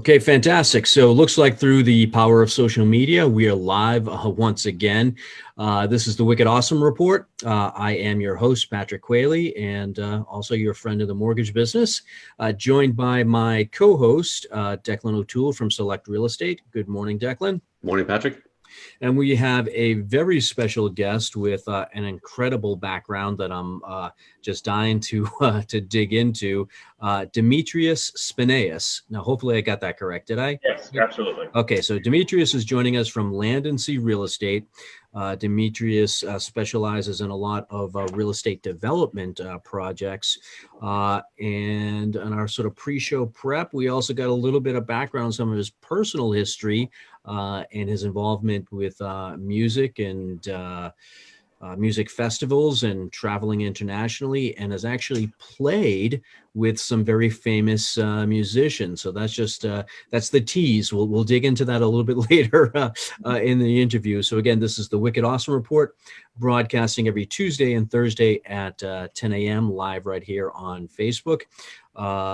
Okay, fantastic. So looks like through the power of social media, we are live once again. This is the Wicked Awesome Report. I am your host, Patrick Quayle, and also your friend of the mortgage business, joined by my co-host, Declan O'Toole from Select Real Estate. Good morning, Declan. Morning, Patrick. And we have a very special guest with an incredible background that I'm just dying to dig into, Demetrius Spinaeus. Now, hopefully I got that correct. Did I? Yes, absolutely. Okay, so Demetrius is joining us from Land & Sea Real Estate. Demetrius specializes in a lot of real estate development projects. And on our sort of pre-show prep, we also got a little bit of background, some of his personal history and his involvement with music and music festivals and traveling internationally, and has actually played with some very famous musicians. So that's just that's the tease. We'll dig into that a little bit later in the interview. So again, this is the Wicked Awesome Report, broadcasting every Tuesday and Thursday at 10 a.m. live right here on Facebook.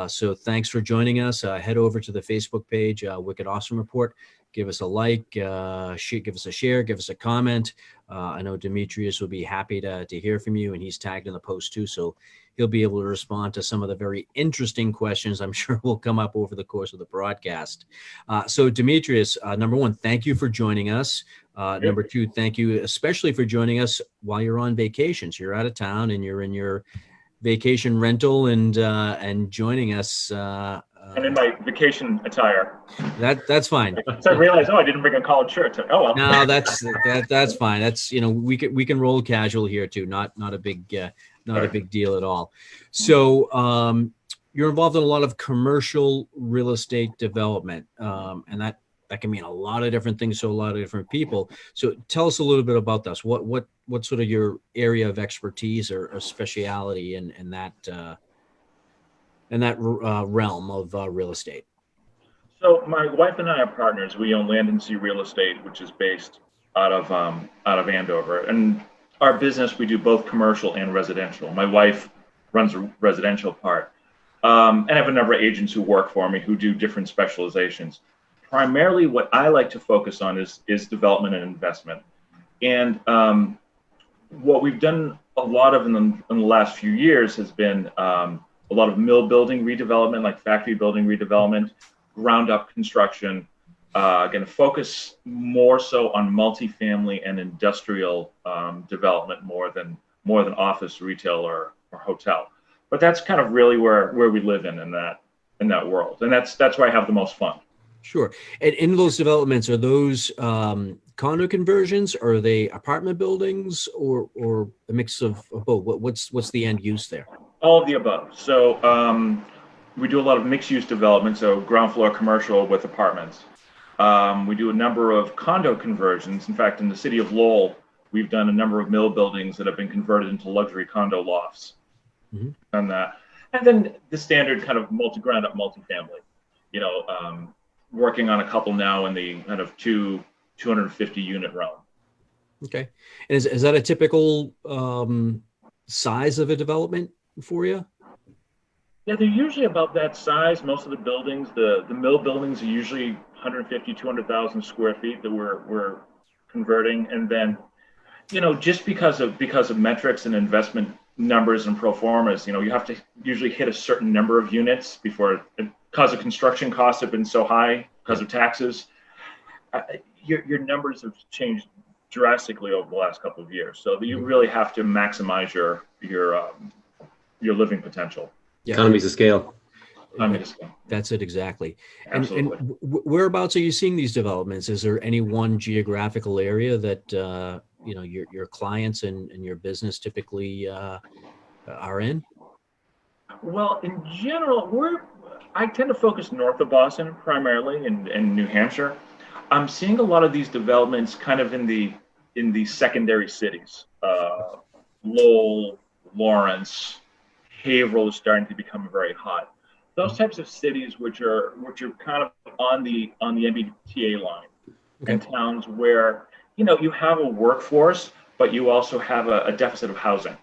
So thanks for joining us. Head over to the Facebook page, Wicked Awesome Report. Give us a like, give us a share, give us a comment. I know Demetrius will be happy to hear from you, and he's tagged in the post too, so he'll be able to respond to some of the very interesting questions I'm sure will come up over the course of the broadcast. So Demetrius, number one, thank you for joining us. Number two, thank you especially for joining us while you're on vacations. You're out of town and you're in your vacation rental and joining us. And in my vacation attire. That's fine. So I realized, I didn't bring a collared shirt. Oh well. No, that's fine. That's, we can roll casual here too. Not a big a big deal at all. So you're involved in a lot of commercial real estate development, and that can mean a lot of different things to a lot of different people. So tell us a little bit about this. What sort of your area of expertise or speciality in that realm of real estate? So my wife and I are partners. We own Land & Sea Real Estate, which is based out of Andover. And our business, we do both commercial and residential. My wife runs the residential part. And I have a number of agents who work for me who do different specializations. Primarily what I like to focus on is development and investment. And what we've done a lot of in the last few years has been a lot of mill building redevelopment, like factory building redevelopment, ground up construction. Going to focus more so on multifamily and industrial development more than office, retail, or hotel. But that's kind of really where we live in that world, and that's where I have the most fun. Sure. And in those developments, are those condo conversions, or are they apartment buildings, or a mix of both? What's the end use there? All of the above. So we do a lot of mixed-use development, so ground floor commercial with apartments. We do a number of condo conversions. In fact, in the city of Lowell, we've done a number of mill buildings that have been converted into luxury condo lofts. Mm-hmm. Done that. And then the standard kind of ground up multifamily. Working on a couple now in the kind of 250 unit realm. Okay. And is that a typical size of a development for you? Yeah, they're usually about that size. Most of the buildings, the mill buildings are usually 150, 200,000 square feet that we're converting. And then, just because of metrics and investment numbers and pro formas, you have to usually hit a certain number of units because of construction costs have been so high because of taxes. Your numbers have changed drastically over the last couple of years. So you really have to maximize your living potential. Yeah. Economies of scale. That's it, exactly. Absolutely. And whereabouts are you seeing these developments? Is there any one geographical area that your clients and your business typically are in? Well, in general, I tend to focus north of Boston primarily in New Hampshire. I'm seeing a lot of these developments kind of in the secondary cities. Lowell, Lawrence, Haverhill is starting to become very hot. Those types of cities which are kind of on the MBTA line, okay. And towns where you have a workforce, but you also have a deficit of housing.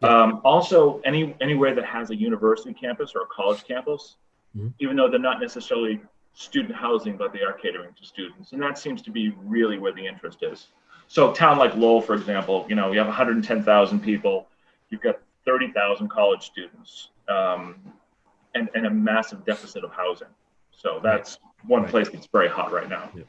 Also, anywhere that has a university campus or a college campus, mm-hmm. even though they're not necessarily student housing, but they are catering to students. And that seems to be really where the interest is. So a town like Lowell, for example, you have 110,000 people, you've got 30,000 college students, and a massive deficit of housing. So that's one place that's very hot right now. Yeah.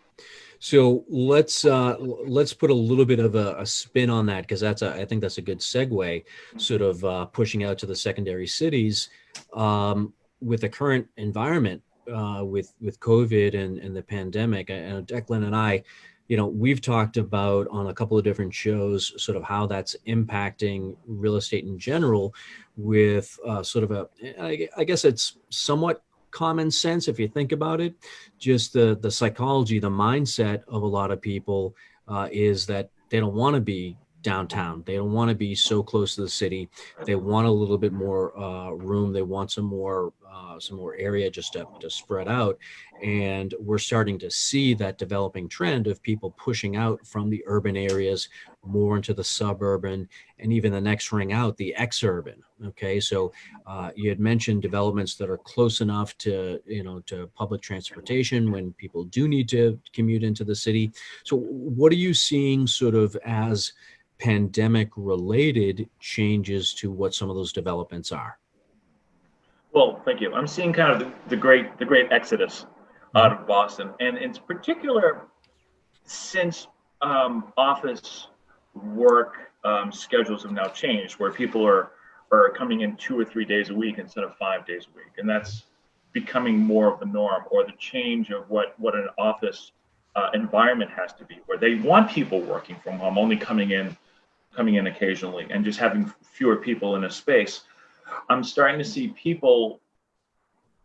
So let's put a little bit of a spin on that, because I think that's a good segue, sort of pushing out to the secondary cities with the current environment with COVID and the pandemic. And Declan and I, we've talked about on a couple of different shows sort of how that's impacting real estate in general, with sort of I guess it's somewhat common sense if you think about it. Just the psychology, the mindset of a lot of people is that they don't want to be downtown. They don't want to be so close to the city. They want a little bit more room. They want some more area just to spread out. And we're starting to see that developing trend of people pushing out from the urban areas more into the suburban, and even the next ring out, the exurban. Okay, so you had mentioned developments that are close enough to to public transportation when people do need to commute into the city. So what are you seeing sort of as pandemic related changes to what some of those developments are? Well, thank you. I'm seeing kind of the great exodus out of Boston, and in particular, since office work schedules have now changed, where people are coming in 2 or 3 days a week instead of 5 days a week, and that's becoming more of the norm, or the change of what an office environment has to be, where they want people working from home, only coming in occasionally, and just having fewer people in a space. I'm starting to see people,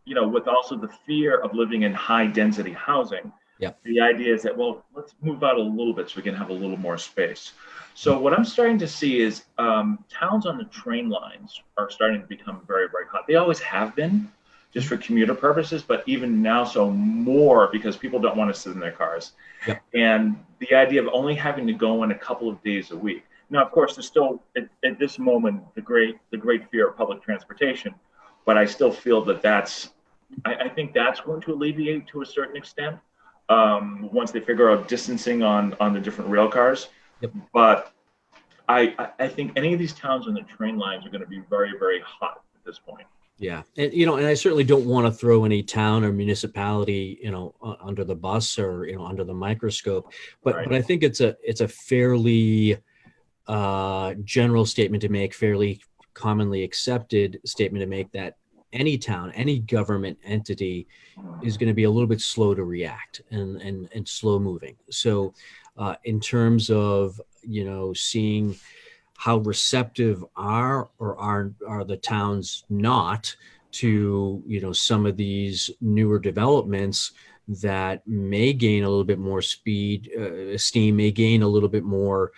with also the fear of living in high density housing. Yeah. The idea is that, well, let's move out a little bit so we can have a little more space. So what I'm starting to see is towns on the train lines are starting to become very, very hot. They always have been, just for commuter purposes, but even now so more, because people don't want to sit in their cars. Yep. And the idea of only having to go in a couple of days a week. Now, of course, there's still at this moment the great fear of public transportation, but I still feel that I think that's going to alleviate to a certain extent once they figure out distancing on the different rail cars. Yep. But I think any of these towns on the train lines are going to be very, very hot at this point. Yeah. And, and I certainly don't want to throw any town or municipality, under the bus or, under the microscope, but, Right. but I think it's a fairly general statement to make, fairly commonly accepted statement to make, that any town, any government entity is going to be a little bit slow to react and slow moving. So in terms of, seeing how receptive are the towns not to, some of these newer developments that may gain a little bit more esteem, may gain a little bit more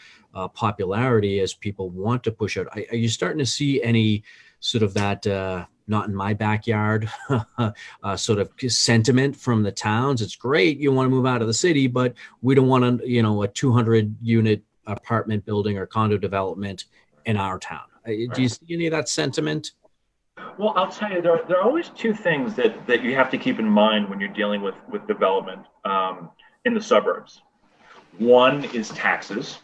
popularity as people want to push out. Are you starting to see any sort of that not in my backyard sort of sentiment from the towns? It's great, you want to move out of the city, but we don't want a 200 unit apartment building or condo development in our town. Right. Do you see any of that sentiment? Well, I'll tell you, there are always two things that you have to keep in mind when you're dealing with development in the suburbs. One is taxes,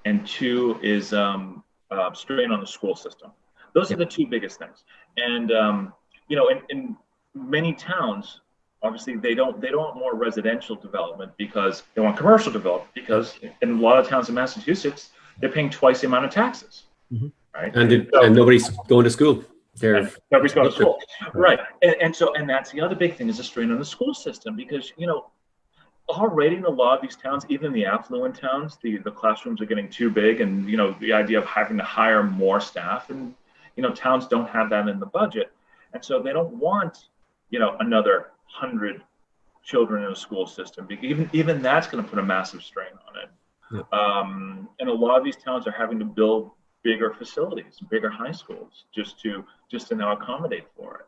and two is strain on the school system. Those are the two biggest things. And in many towns, obviously they don't want more residential development because they want commercial development, because in a lot of towns in Massachusetts, they're paying twice the amount of taxes. Mm-hmm. Right. And nobody's going to school. Nobody's going to school. Right. And that's the other big thing, is a strain on the school system, because, already in a lot of these towns, even the affluent towns, the classrooms are getting too big, and, the idea of having to hire more staff, and, towns don't have that in the budget. And so they don't want, another 100 children in a school system. Even that's going to put a massive strain on it. Yeah. And a lot of these towns are having to build bigger facilities, bigger high schools, just to now accommodate for it.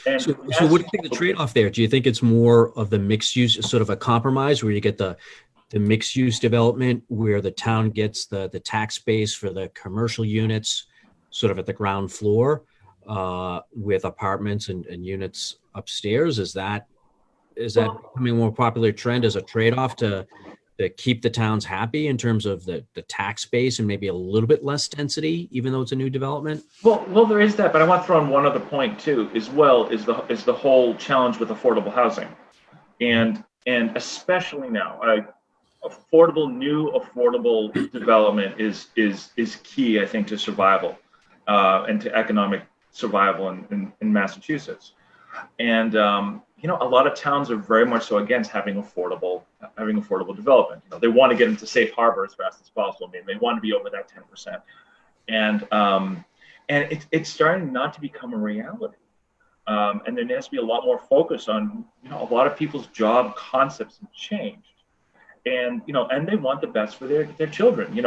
Yeah. So what do you think the trade-off there? Do you think it's more of the mixed use, sort of a compromise, where you get the mixed use development where the town gets the tax base for the commercial units sort of at the ground floor with apartments and units upstairs? Is that is that becoming a more popular trend as a trade-off to keep the towns happy in terms of the tax base and maybe a little bit less density, even though it's a new development? Well, there is that, but I want to throw in one other point too, as well, is the whole challenge with affordable housing, and especially now, new affordable development is key, I think, to survival, and to economic survival in Massachusetts. And a lot of towns are very much so against having affordable development. They want to get into safe harbor as fast as possible. I mean, they want to be over that 10%, and it's starting not to become a reality. And there needs to be a lot more focus on, a lot of people's job concepts have changed, and and they want the best for their children.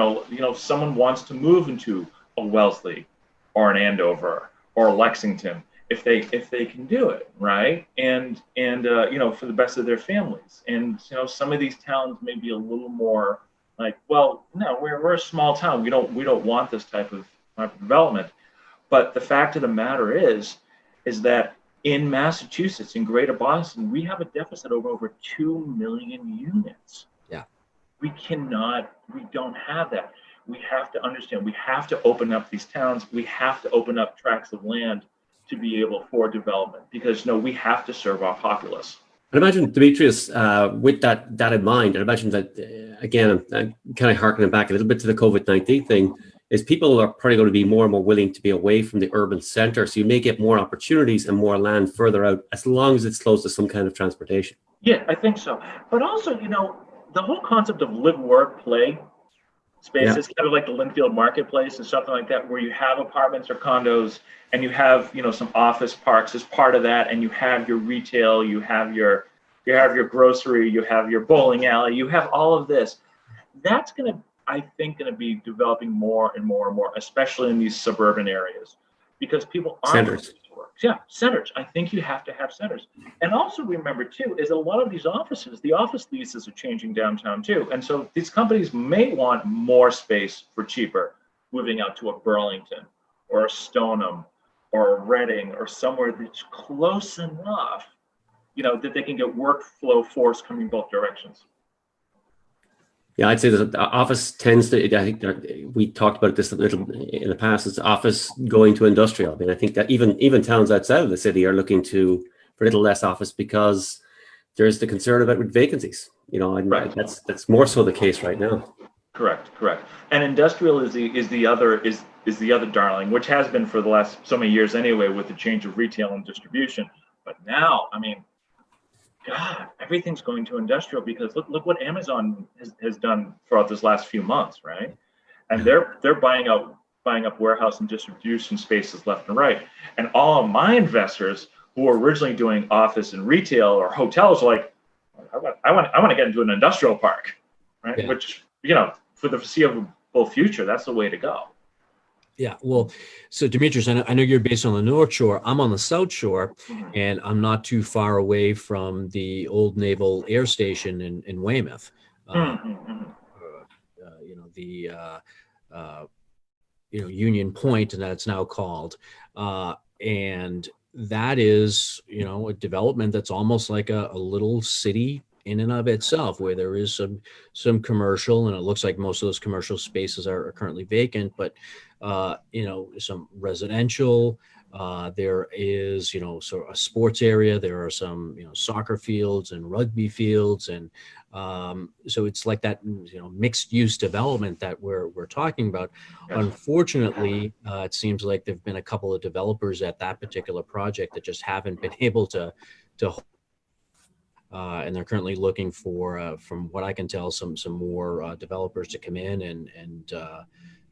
Someone wants to move into a Wellesley or an Andover or Lexington if they can do it, right? And for the best of their families. And some of these towns may be a little more like, well, no, we're a small town. We don't want this type of development. But the fact of the matter is that in Massachusetts, in Greater Boston, we have a deficit of over 2 million units. Yeah. We don't have that. We have to understand, we have to open up these towns. We have to open up tracts of land to be able for development, because we have to serve our populace. I imagine, Demetrius, with that in mind, I imagine that, again, I'm kind of harkening back a little bit to the COVID-19 thing, is people are probably going to be more and more willing to be away from the urban center. So you may get more opportunities and more land further out, as long as it's close to some kind of transportation. Yeah, I think so. But also, the whole concept of live, work, play spaces, kind of like the Linfield Marketplace and something like that, where you have apartments or condos and you have, some office parks as part of that, and you have your retail, you have your grocery, you have your bowling alley, you have all of this. That's I think going to be developing more and more and more, especially in these suburban areas, because people aren't Centers. Yeah, centers. I think you have to have centers. And also remember too, is a lot of these the office leases are changing downtown too. And so these companies may want more space for cheaper, moving out to a Burlington or a Stoneham or a Reading or somewhere that's close enough, that they can get workflow force coming both directions. Yeah, I'd say that the office tends to, I think we talked about this a little in the past, is office going to industrial. I mean, I think that even towns outside of the city are looking for a little less office, because there's the concern about vacancies, and Right. that's more so the case right now. Correct. And industrial is the other darling, which has been for the last so many years anyway, with the change of retail and distribution. But now, I mean, God, everything's going to industrial, because look what Amazon has done throughout this last few months, right? And they're buying up warehouse and distribution spaces left and right. And all of my investors who were originally doing office and retail or hotels are like, I want to get into an industrial park, right? Yeah. Which, for the foreseeable future, that's the way to go. Yeah, well, so Demetrius, I know you're based on the North Shore. I'm on the South Shore, Mhm. and I'm not too far away from the old Naval Air Station in Weymouth. Mhm. Union Point, and that's now called. And that is, a development that's almost like a little city in and of itself, where there is some commercial, and it looks like most of those commercial spaces are currently vacant, but some residential. There is, sort of a sports area. There are some, soccer fields and rugby fields, and so it's like that, mixed use development that we're talking about. Yes. Unfortunately, it seems like there've been a couple of developers at that particular project that just haven't been able to. And they're currently looking for, from what I can tell, some more developers to come in and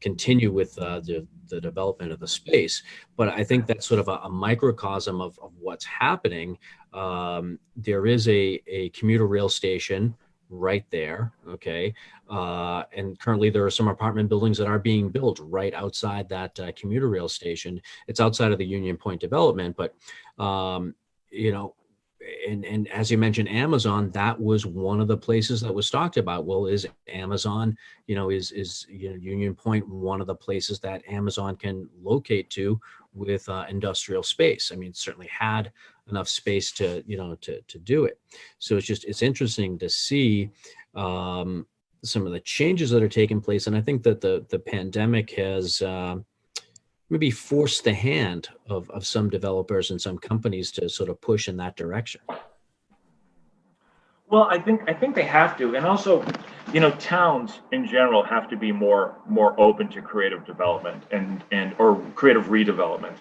continue with the development of the space. But I think that's sort of a microcosm of what's happening. There is a commuter rail station right there, okay? And currently there are some apartment buildings that are being built right outside that commuter rail station. It's outside of the Union Point development, but and as you mentioned, Amazon, that was one of the places that was talked about. Well, is Amazon, is Union Point one of the places that Amazon can locate to with industrial space? I mean, it certainly had enough space to, to do it. So it's interesting to see some of the changes that are taking place. And I think that the pandemic has maybe forced the hand of some developers and some companies to sort of push in that direction. Well, I think they have to, and also, towns in general have to be more open to creative development and or creative redevelopment.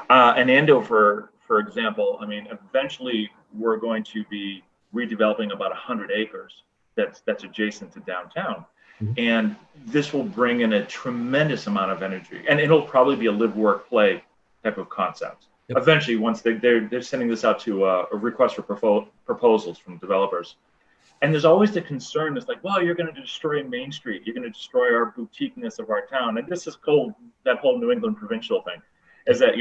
And Andover, for example, I mean, eventually we're going to be redeveloping about 100 acres that's adjacent to downtown, and this will bring in a tremendous amount of energy, and it'll probably be a live, work, play type of concept. Yep. Eventually, once they're sending this out to a request for proposals from developers. And there's always the concern, it's like, well, you're going to destroy Main Street. You're going to destroy our boutiqueness of our town. And this is called that whole New England provincial thing, is that,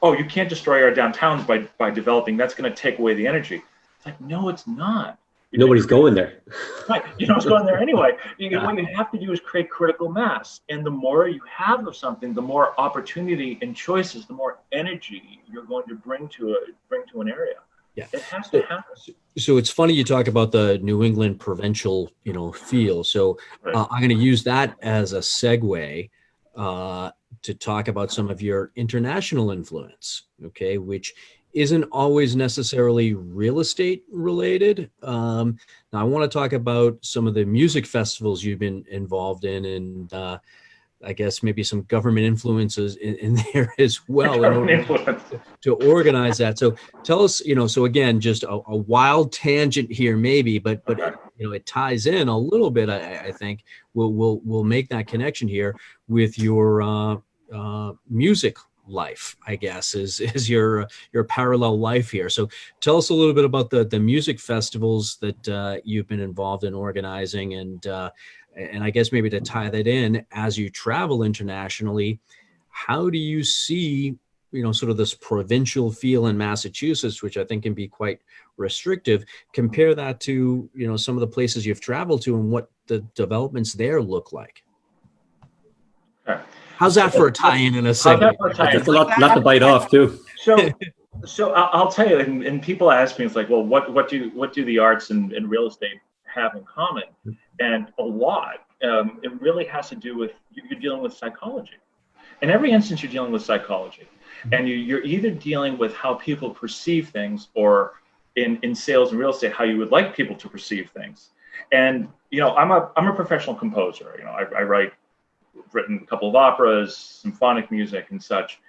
oh, you can't destroy our downtowns by developing. That's going to take away the energy. It's like, no, it's not. Nobody's going there. Right. It's going there anyway. What you have to do is create critical mass. And the more you have of something, the more opportunity and choices, the more energy you're going to bring to an area. Yeah. It has to happen. So it's funny you talk about the New England provincial, feel. So right. I'm going to use that as a segue to talk about some of your international influence, okay, which isn't always necessarily real estate related. Now I want to talk about some of the music festivals you've been involved in, and I guess maybe some government influences in there as well in order to organize that. So tell us, so again, just a wild tangent here, maybe, but it ties in a little bit. I think we'll make that connection here with your music life, I guess, is your parallel life here. So tell us a little bit about the music festivals that you've been involved in organizing, and I guess maybe to tie that in, as you travel internationally, how do you see, sort of this provincial feel in Massachusetts, which I think can be quite restrictive, compare that to, some of the places you've traveled to and what the developments there look like? Okay. How's that for a tie-in and a segment? That's a lot to bite off too. So I'll tell you, and people ask me, it's like, well, what do the arts and real estate have in common? And a lot. It really has to do with you're dealing with psychology. In every instance, you're dealing with psychology, and you're either dealing with how people perceive things, or in sales and real estate, how you would like people to perceive things. And I'm a professional composer. I've written a couple of operas, symphonic music, and such.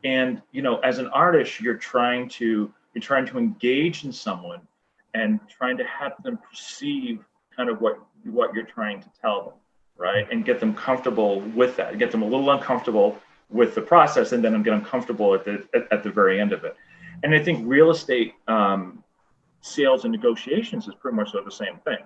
And as an artist, you're trying to engage in someone and trying to have them perceive kind of what you're trying to tell them, right? And get them comfortable with that, get them a little uncomfortable with the process, and then get them comfortable at the very end of it. And I think real estate sales and negotiations is pretty much the same thing.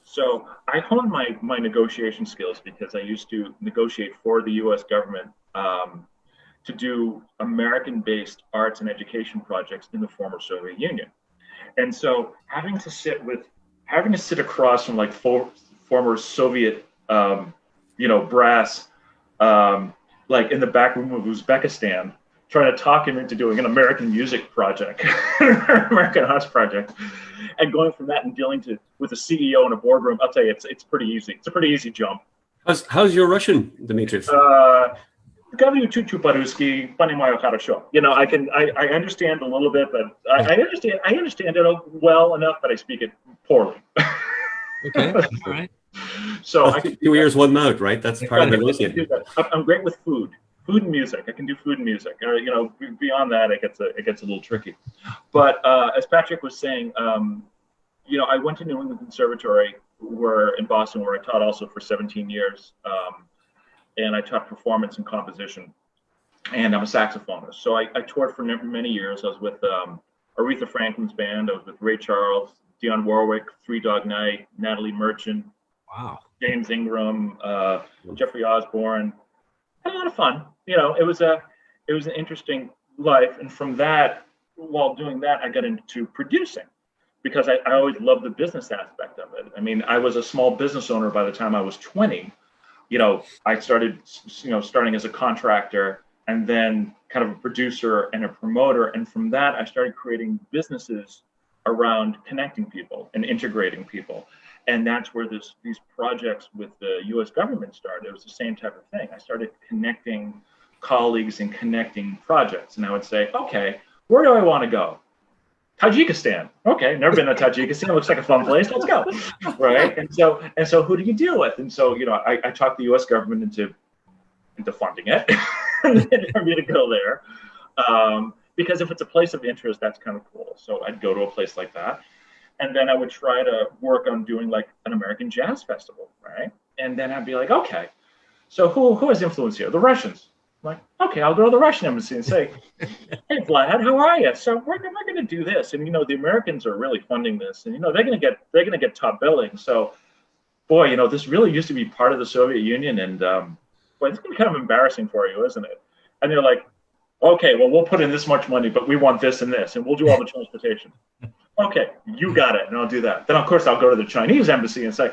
So I honed my negotiation skills because I used to negotiate for the U.S. government to do American-based arts and education projects in the former Soviet Union. And so having to sit across from like former Soviet, brass, like in the back room of Uzbekistan, trying to talk him into doing an American music project, American arts project, and going from that and dealing with a CEO in a boardroom, I'll tell you, it's pretty easy. It's a pretty easy jump. How's your Russian, Dimitrios? Говорю чуть-чуть по-русски, понимаю хорошо. I understand a little bit, but I understand it well enough, but I speak it poorly. Okay, all right. So well, 2 ears, 1 mouth, right? That's part of it. I'm great with food and music. I can do food and music. Beyond that, it gets a little tricky. But as Patrick was saying, I went to New England Conservatory in Boston, where I taught also for 17 years. And I taught performance and composition, and I'm a saxophonist. So I toured for many years. I was with Aretha Franklin's band. I was with Ray Charles, Dionne Warwick, Three Dog Night, Natalie Merchant, wow, James Ingram, Jeffrey Osborne. Had a lot of fun. It was an interesting life. And from that, while doing that, I got into producing, because I always loved the business aspect of it. I mean, I was a small business owner by the time I was 20. I started, starting as a contractor, and then kind of a producer and a promoter. And from that, I started creating businesses around connecting people and integrating people. And that's where these projects with the US government started. It was the same type of thing. I started connecting colleagues and connecting projects. And I would say, okay, where do I want to go? Tajikistan. Okay, never been to Tajikistan. Looks like a fun place. Let's go. Right. And so who do you deal with? And so, I talked the US government into funding it for me to go there. Because if it's a place of interest, that's kind of cool. So I'd go to a place like that. And then I would try to work on doing like an American jazz festival, right? And then I'd be like, okay, so who has influence here? The Russians. I'm like, okay, I'll go to the Russian embassy and say, hey, Vlad, how are you? So we're going to do this. And, the Americans are really funding this. And, they're going to get top billing. So, boy, this really used to be part of the Soviet Union. And, boy, it's going to be kind of embarrassing for you, isn't it? And they're like, okay, well, we'll put in this much money, but we want this and this, and we'll do all the transportation. Okay, you got it, and I'll do that. Then, of course, I'll go to the Chinese embassy and say,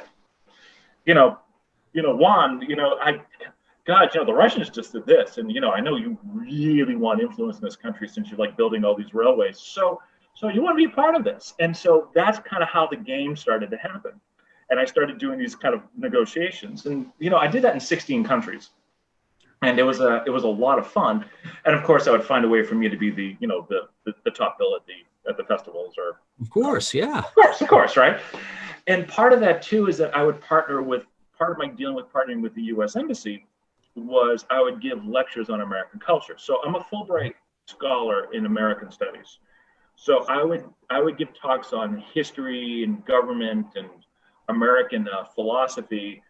Juan, the Russians just did this, and, I know you really want influence in this country since you like building all these railways. So you want to be a part of this. And so that's kind of how the game started to happen. And I started doing these kind of negotiations. And, I did that in 16 countries. And it was a lot of fun. And of course, I would find a way for me to be the top bill at the festivals, or of course, yeah, of course, right. And part of that too is that I would part of my dealing with partnering with the U.S. Embassy was I would give lectures on American culture. So I'm a Fulbright scholar in American studies. So I would give talks on history and government and American philosophy,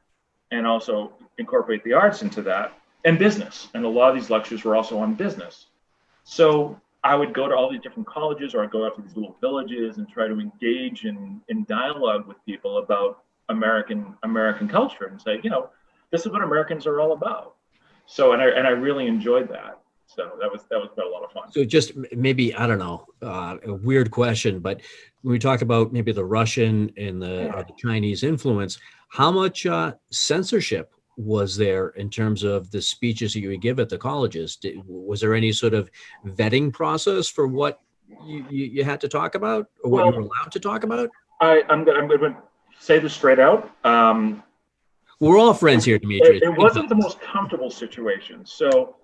and also incorporate the arts into that. And business. And a lot of these lectures were also on business. So I would go to all these different colleges, or I'd go out to these little villages and try to engage in dialogue with people about American culture and say, this is what Americans are all about. So, and I really enjoyed that. So that was quite a lot of fun. So just maybe, I don't know, a weird question, but when we talk about maybe the Russian and the Chinese influence, how much censorship was there in terms of the speeches that you would give at the colleges? Was there any sort of vetting process for what you had to talk about, or what you were allowed to talk about? I'm going to say this straight out. We're all friends here, Demetrius. It wasn't the most comfortable situation. So,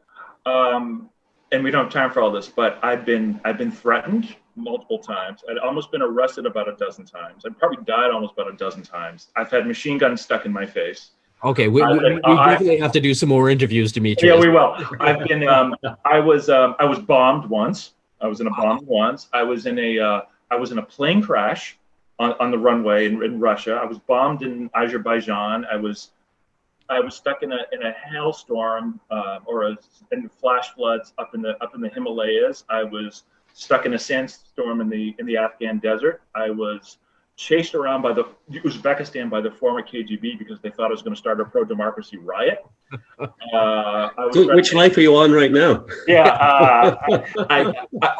and we don't have time for all this, but I've been threatened multiple times. I'd almost been arrested about a dozen times. I'd probably died almost about a dozen times. I've had machine guns stuck in my face. Okay, we definitely have to do some more interviews, Demetrius. Yeah, we will. I've been. I was bombed once. I was in a bomb once. I was in a plane crash on the runway in Russia. I was bombed in Azerbaijan. I was stuck in a hailstorm in flash floods up in the Himalayas. I was stuck in a sandstorm in the Afghan desert. I was chased around by the Uzbekistan by the former KGB because they thought I was going to start a pro-democracy riot. Which life are you on right now? Yeah,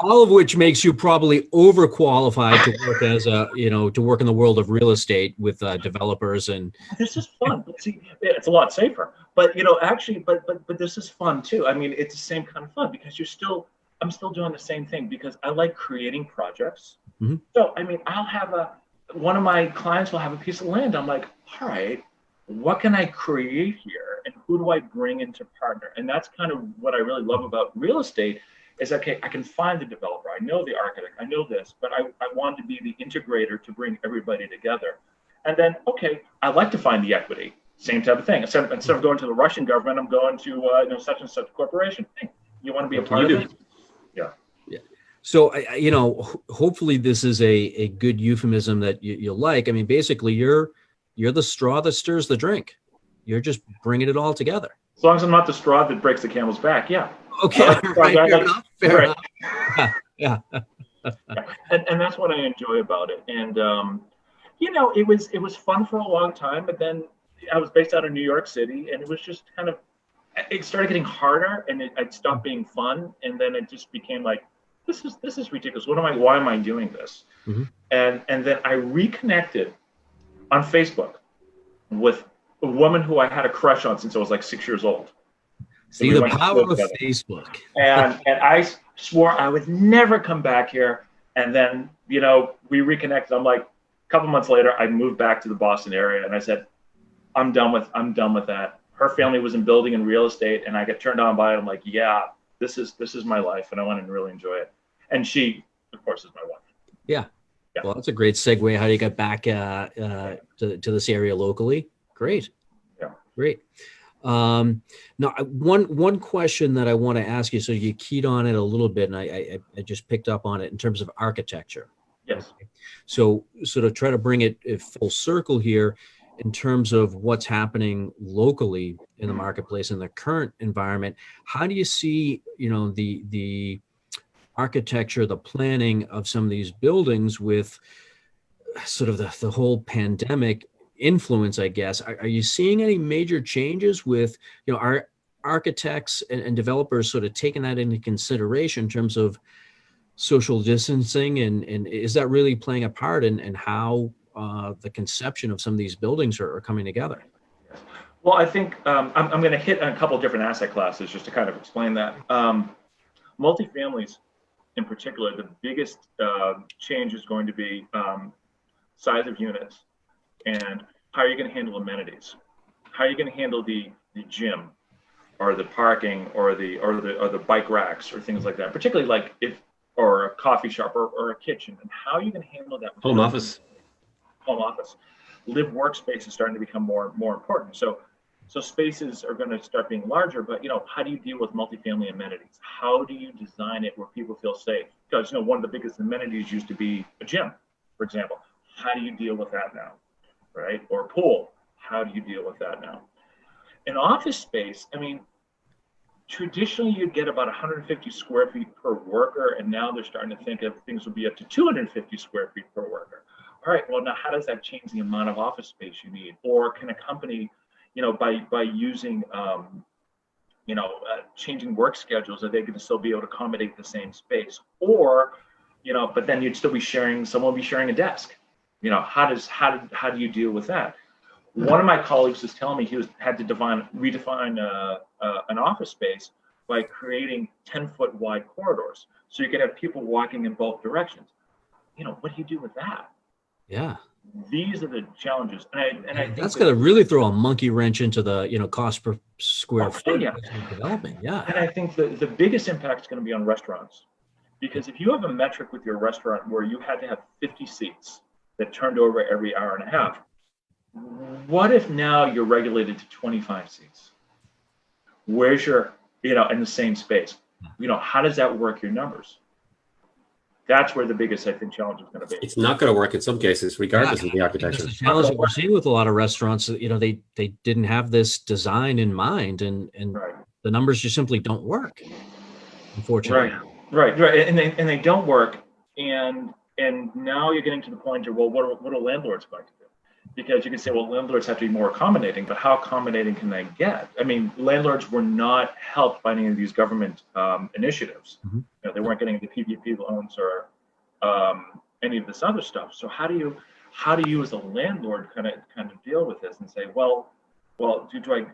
all of which makes you probably overqualified to work to work in the world of real estate with developers. And this is fun. See, it's a lot safer, but but this is fun too. I mean, it's the same kind of fun because I'm still doing the same thing because I like creating projects. Mm-hmm. So I mean, one of my clients will have a piece of land. I'm like, all right, what can I create here? And who do I bring into partner? And that's kind of what I really love about real estate is, okay, I can find the developer. I know the architect. I know this, but I want to be the integrator to bring everybody together. And then, okay, I like to find the equity. Same type of thing. Instead of going to the Russian government, I'm going to such and such corporation. Hey, you want to be a part of it? Yeah. So, hopefully this is a good euphemism that you like. I mean, basically, you're the straw that stirs the drink. You're just bringing it all together. As long as I'm not the straw that breaks the camel's back, yeah. Okay, fair enough. Yeah. And that's what I enjoy about it. And it was fun for a long time, but then I was based out of New York City, and it was just kind of, it started getting harder, and I'd stopped being fun, and then it just became like, this is ridiculous. Why am I doing this? Mm-hmm. And then I reconnected on Facebook with a woman who I had a crush on since I was like 6 years old. So See we the went to power school of together. Facebook. And I swore I would never come back here. And then, we reconnected. I'm like, a couple months later, I moved back to the Boston area, and I said, I'm done with that. Her family was in building and real estate, and I got turned on by it. I'm like, yeah, this is my life, and I want to really enjoy it. And she, of course, is my wife. Yeah. Yeah. Well, that's a great segue. How do you get back to this area locally? Great. Yeah. Great. Now, one question that I want to ask you, so you keyed on it a little bit, and I just picked up on it in terms of architecture. Yes. Okay. So sort of try to bring it full circle here in terms of what's happening locally in the marketplace in the current environment. How do you see, the architecture, the planning of some of these buildings with sort of the whole pandemic influence, I guess? Are you seeing any major changes with, our architects and developers sort of taking that into consideration in terms of social distancing, and is that really playing a part in how the conception of some of these buildings are coming together? Well, I think I'm going to hit on a couple of different asset classes just to kind of explain that. Multifamilies, in particular, the biggest change is going to be size of units, and how are you going to handle amenities? How are you going to handle the gym, or the parking, or the bike racks, or things like that? Particularly like or a coffee shop, or a kitchen, and how are you going to handle that? Home office. Home office. Live workspace is starting to become more important. So spaces are going to start being larger, but how do you deal with multifamily amenities? How do you design it where people feel safe? Because one of the biggest amenities used to be a gym, for example. How do you deal with that now, right? Or a pool. How do you deal with that now? In office space, traditionally you'd get about 150 square feet per worker, and now they're starting to think of things will be up to 250 square feet per worker. All right, well, now how does that change the amount of office space you need? Or can a company, by using, changing work schedules, are they going to still be able to accommodate the same space? Or, but then you'd still be someone will be sharing a desk. How do you deal with that? One of my colleagues was telling me he had to redefine an office space by creating 10-foot wide corridors, so you could have people walking in both directions. What do you do with that? Yeah. These are the challenges, and I think that's going to really throw a monkey wrench into the cost per square foot yeah. development. Yeah. And I think the biggest impact is going to be on restaurants, because if you have a metric with your restaurant where you had to have 50 seats that turned over every hour and a half, what if now you're regulated to 25 seats? Where's your, in the same space? How does that work your numbers? That's where the biggest, I think, challenge is going to be. It's not going to work in some cases, regardless of the architecture. That's the challenge that we're seeing with a lot of restaurants. They didn't have this design in mind, and Right. the numbers just simply don't work, unfortunately. Right, and they don't work, and now you're getting to the point of, well, what are landlords going to do? Because you can say, well, landlords have to be more accommodating, but how accommodating can they get? Landlords were not helped by any of these government initiatives. Mm-hmm. They weren't getting the PPP loans or any of this other stuff. So how do you as a landlord kind of deal with this and say, well, do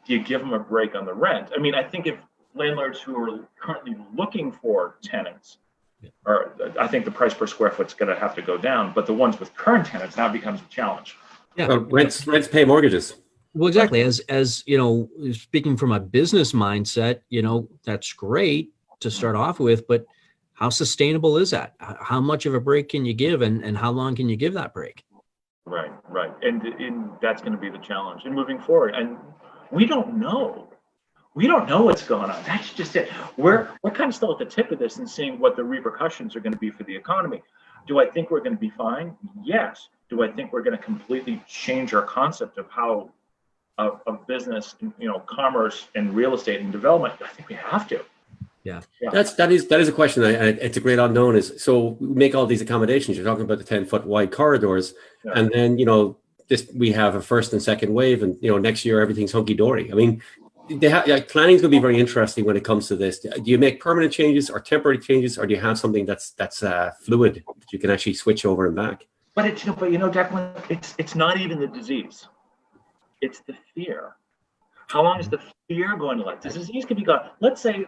you give them a break on the rent? I think if landlords who are currently looking for tenants, I think the price per square foot is going to have to go down, but the ones with current tenants now becomes a challenge. Yeah. Well, rents pay mortgages. Well, exactly. As speaking from a business mindset, that's great to start off with, but how sustainable is that? How much of a break can you give, and how long can you give that break? Right. And that's going to be the challenge. And moving forward, and we don't know. We don't know what's going on. That's just it. We're kind of still at the tip of this and seeing what the repercussions are going to be for the economy. Do I think we're going to be fine? Yes. Do I think we're going to completely change our concept of how of business, commerce and real estate and development? I think we have to. Yeah. That is a question. It's a great unknown. So we make all these accommodations. You're talking about the 10-foot wide corridors, and then we have a first and second wave, and next year everything's hunky dory. Planning is going to be very interesting when it comes to this. Do you make permanent changes or temporary changes, or do you have something that's fluid that you can actually switch over and back? But Declan, it's not even the disease; it's the fear. How long is the fear going to last? The disease could be gone. Let's say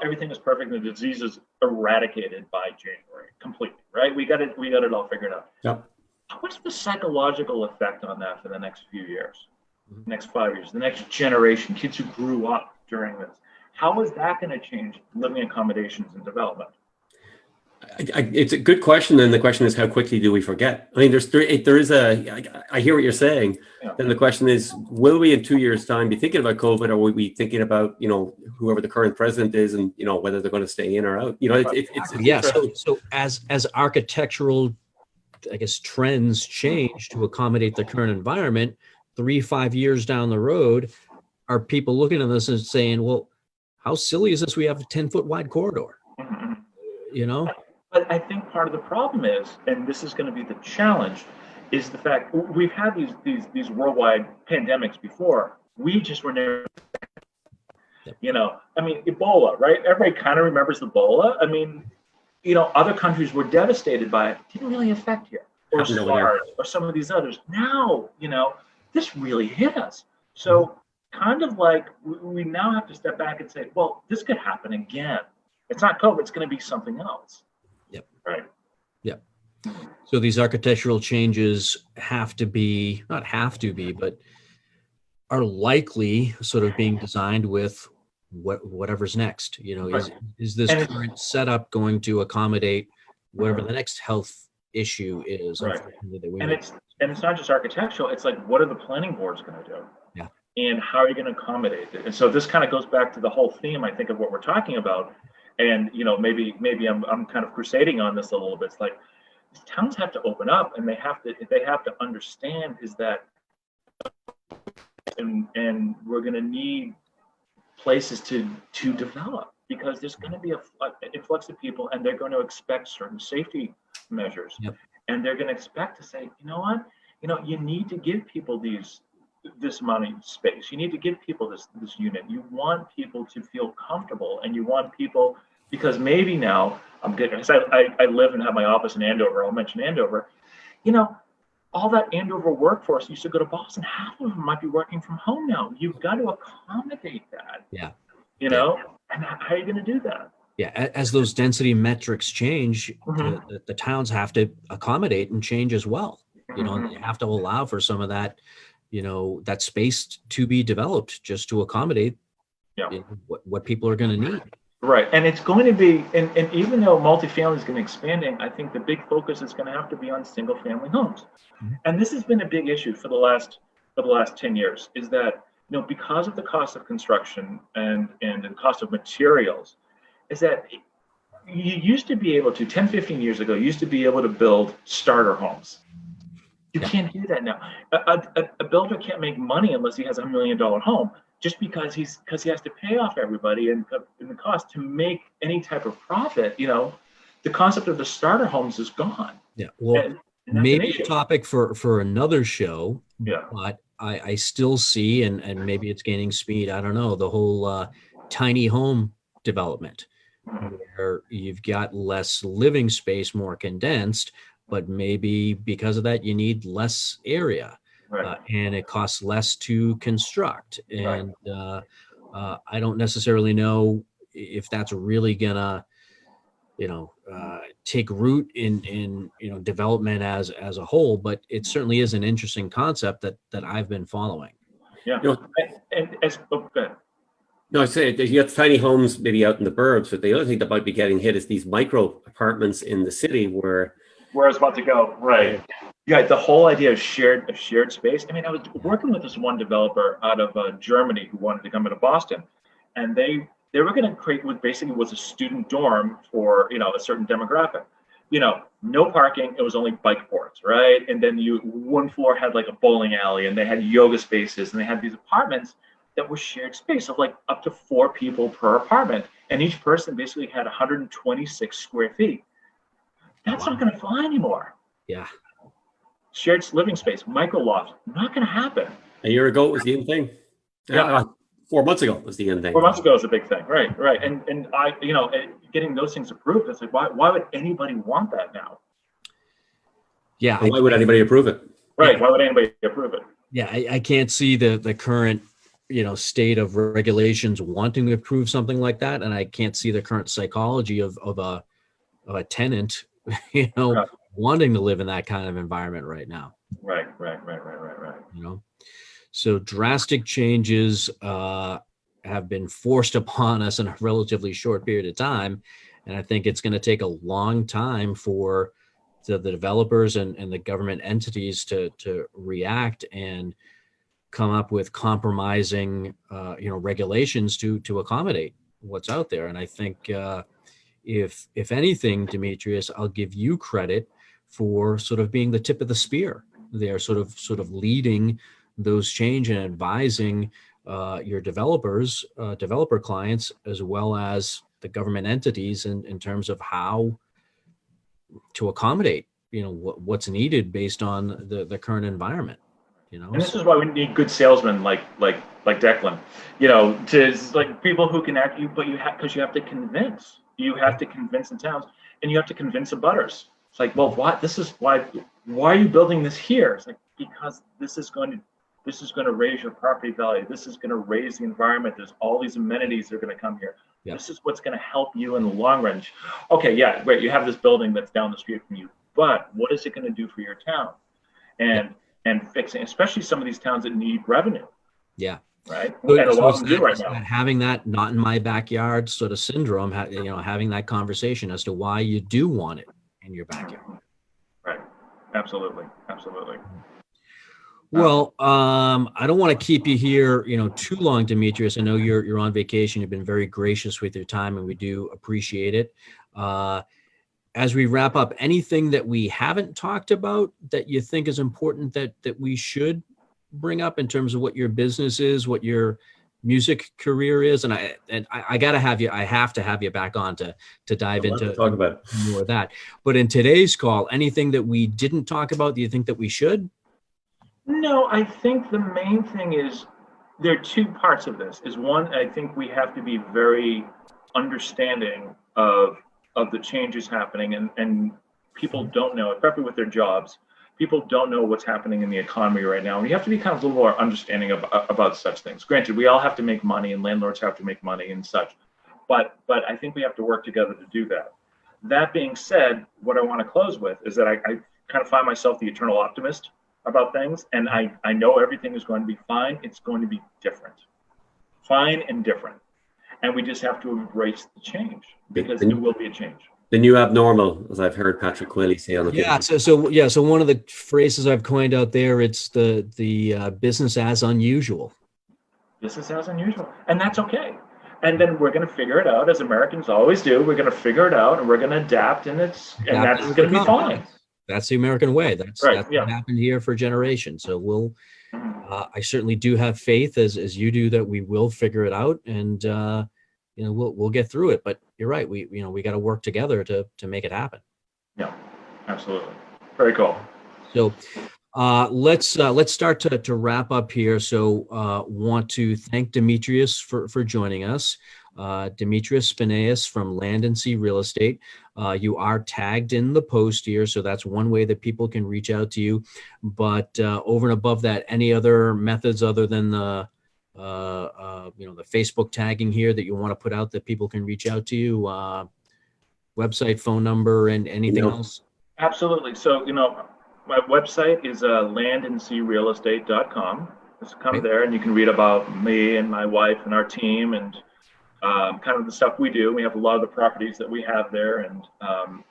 everything is perfect and the disease is eradicated by January completely, right? We got it all figured out. Yeah. What's the psychological effect on that for the next few years, next 5 years, the next generation, kids who grew up during this? How is that going to change living accommodations and development? It's a good question, and the question is, how quickly do we forget? I mean, I hear what you're saying. Yeah. Then the question is, will we in 2 years' time be thinking about COVID, or will we be thinking about, whoever the current president is, and whether they're going to stay in or out? Yeah. So as architectural, I guess, trends change to accommodate the current environment, 3-5 years down the road, are people looking at this and saying, well, how silly is this? We have a 10-foot wide corridor, But I think part of the problem is, and this is going to be the challenge, is the fact we've had these worldwide pandemics before. We just were never, I mean, Ebola, right? Everybody kind of remembers Ebola. I mean, other countries were devastated by it. Didn't really affect here, or SARS, or some of these others. Now, this really hit us. So kind of like we now have to step back and say, well, this could happen again. It's not COVID, it's going to be something else. Yep. Right. Yep. So these architectural changes but are likely sort of being designed with whatever's next. Is this current setup going to accommodate whatever the next health issue is? Right. And it's not just architectural. It's like, what are the planning boards going to do? Yeah. And how are you going to accommodate it? And so this kind of goes back to the whole theme, I think, of what we're talking about. And maybe I'm kind of crusading on this a little bit. It's like these towns have to open up, and they have to understand is that, and we're going to need places to develop, because there's going to be an influx of people, and they're going to expect certain safety measures. Yep. And they're going to expect to say, you know what, you need to give people this amount of space. You need to give people this unit. You want people to feel comfortable, and you want people, because maybe now I live and have my office in Andover. I'll mention Andover. All that Andover workforce used to go to Boston. Half of them might be working from home now. You've got to accommodate that. Yeah. And how are you going to do that? Yeah. As those density metrics change, the towns have to accommodate and change as well. And they have to allow for some of that, that space to be developed just to accommodate what people are going to need. Right. And it's going to be, and even though multifamily is going to expanding, I think the big focus is going to have to be on single family homes. Mm-hmm. And this has been a big issue for the last 10 years, is that, because of the cost of construction and the cost of materials, is that you used to be able to, 10, 15 years ago, you used to be able to build starter homes. You can't do that now. A builder can't make money unless he has $1 million home, just because he has to pay off everybody and the cost to make any type of profit. The concept of the starter homes is gone. Yeah. Well, and maybe a topic for another show. Yeah. But I still see, and maybe it's gaining speed, I don't know, the whole tiny home development, where you've got less living space, more condensed, but maybe because of that, you need less area. Right. And it costs less to construct. And I don't necessarily know if that's really gonna, take root in development as a whole, but it certainly is an interesting concept that I've been following. Yeah. No, I say you got tiny homes maybe out in the burbs, but the other thing that might be getting hit is these micro apartments in the city where I was about to go. Right. Yeah, the whole idea of shared space. I mean, I was working with this one developer out of Germany who wanted to come into Boston, and they were going to create what basically was a student dorm for a certain demographic. No parking. It was only bike boards, right? And then one floor had like a bowling alley, and they had yoga spaces, and they had these apartments that were shared space of like up to 4 people per apartment, and each person basically had 126 square feet. That's not going to fly anymore. Yeah. Shared living space, micro loft, not going to happen. A year ago it was the in thing. Yeah. 4 months ago was the in thing. 4 months ago was a big thing, right? And I, getting those things approved, it's like, why would anybody want that now? Yeah. Why would anybody approve it? Right. Why would anybody approve it? Yeah, I can't see the current state of regulations wanting to approve something like that, and I can't see the current psychology of a tenant, Right. wanting to live in that kind of environment right now. Right. So drastic changes have been forced upon us in a relatively short period of time, and I think it's going to take a long time for the developers and the government entities to react and come up with compromising regulations to accommodate what's out there. And I think if anything, Demetrius, I'll give you credit for sort of being the tip of the spear. They're sort of leading those change and advising your developer clients, as well as the government entities in terms of how to accommodate, what's needed based on the current environment. And this is why we need good salesmen like Declan, to like people who can act you, but because you have to convince. You have to convince the towns, and you have to convince the butters. It's like, well, what? This is why are you building this here? It's like, because this is going to raise your property value. This is going to raise the environment. There's all these amenities that are going to come here. Yep. This is what's going to help you in the long run. Okay, yeah, great. You have this building that's down the street from you, but what is it going to do for your town? And fixing, especially some of these towns that need revenue. Yeah. Right. So, and a lot of them do right now. Having that not in my backyard sort of syndrome, having that conversation as to why you do want it in your backyard. Right. Absolutely. Well, I don't want to keep you here, too long, Demetrius. I know you're on vacation. You've been very gracious with your time, and we do appreciate it. As we wrap up, anything that we haven't talked about that you think is important that we should bring up in terms of what your business is, what your music career is? And I gotta have you. I have to have you back on to dive into talk about more of that. But in today's call, anything that we didn't talk about, do you think that we should? No, I think the main thing is there are two parts of this. Is one, I think we have to be very understanding of the changes happening, and people don't know, especially with their jobs, people don't know what's happening in the economy right now. And you have to be kind of a little more understanding about such things. Granted, we all have to make money, and landlords have to make money and such, but I think we have to work together to do that. That being said, what I want to close with is that I kind of find myself the eternal optimist about things, and I know everything is going to be fine. It's going to be different, fine and different. And we just have to embrace the change, because there will be a change. The new abnormal, as I've heard Patrick Quilley say on the podcast. So one of the phrases I've coined out there, it's the business as unusual. Business as unusual, and that's okay. And then we're going to figure it out, as Americans always do. We're going to figure it out, and we're going to adapt, and that's going to be fine. That's the American way. That's what happened here for generations. So I certainly do have faith, as you do, that we will figure it out, and we'll get through it. But you're right. We got to work together to make it happen. Yeah, absolutely. Very cool. So let's start to wrap up here. So want to thank Demetrius for joining us. Demetrius Spinaeus from Land & Sea Real Estate. You are tagged in the post here, so that's one way that people can reach out to you. But over and above that, any other methods other than the Facebook tagging here that you want to put out that people can reach out to you? Website, phone number, and anything else? Absolutely. So my website is landandsearealestate.com. Just come there, and you can read about me and my wife and our team, and kind of the stuff we do. We have a lot of the properties that we have there, and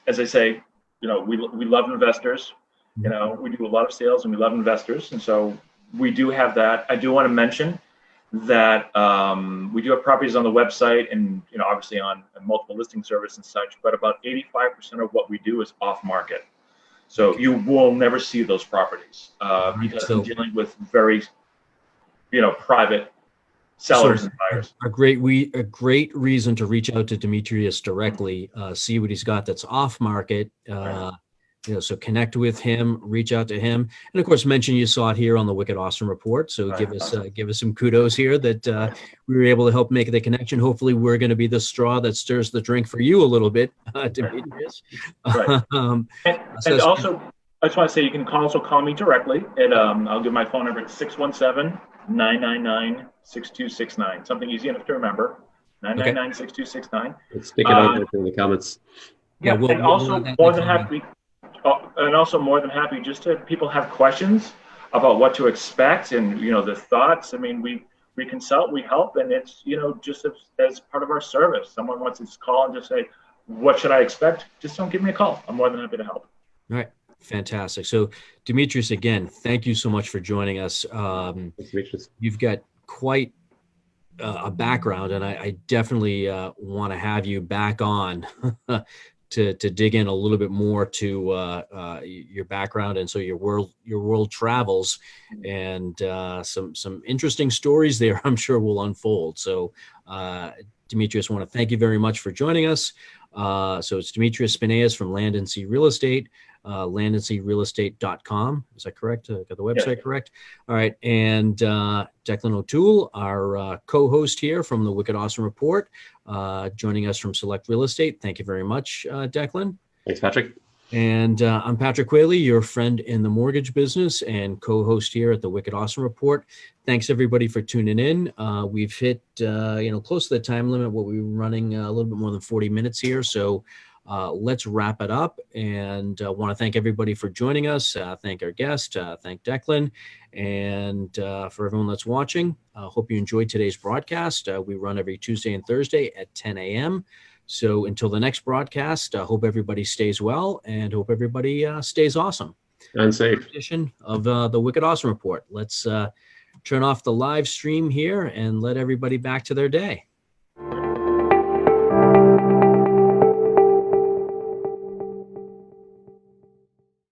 as I say, we love investors. We do a lot of sales, and we love investors, and so we do have that. I do want to mention that we do have properties on the website, and obviously on multiple listing service and such. But about 85% of what we do is off market, so you will never see those properties because I'm dealing with very, private sellers and buyers. A great reason to reach out to Demetrius directly, see what he's got that's off market. So connect with him, reach out to him, and of course mention you saw it here on the Wicked Awesome Report. So give us some kudos here that we were able to help make the connection. Hopefully, we're going to be the straw that stirs the drink for you a little bit, Demetrius. Right. And also, I just want to say you can also call me directly. I'll give my phone number at 999-6269. Something easy enough to remember. 999-6269. Let's stick it on there in the comments. Yeah, we'll and also add that more to than the- happy. And also more than happy just to people have questions about what to expect and the thoughts. I mean, we consult, we help, and it's just as part of our service. Someone wants to call and just say, what should I expect? Just don't give me a call. I'm more than happy to help. All right. Fantastic. So Demetrius, again, thank you so much for joining us. Thanks, Demetrius. You've got quite a background, and I definitely want to have you back on to dig in a little bit more to your background, and so your world travels, and some interesting stories there I'm sure will unfold. So Demetrius, I want to thank you very much for joining us. So it's Demetrius Spaneas from Land and Sea Real Estate, landandsearealestate.com. Is that correct? Got the website correct? All right. And Declan O'Toole, our co-host here from the Wicked Awesome Report, joining us from Select Real Estate. Thank you very much, Declan. Thanks, Patrick. And I'm Patrick Whaley, your friend in the mortgage business and co-host here at the Wicked Awesome Report. Thanks everybody for tuning in. We've hit, close to the time limit. What we were running a little bit more than 40 minutes here. So let's wrap it up. And want to thank everybody for joining us. Thank our guest. Thank Declan. And for everyone that's watching, hope you enjoyed today's broadcast. We run every Tuesday and Thursday at 10 a.m. So until the next broadcast, I hope everybody stays well and hope everybody stays awesome. And safe. Edition of the Wicked Awesome Report. Let's turn off the live stream here and let everybody back to their day.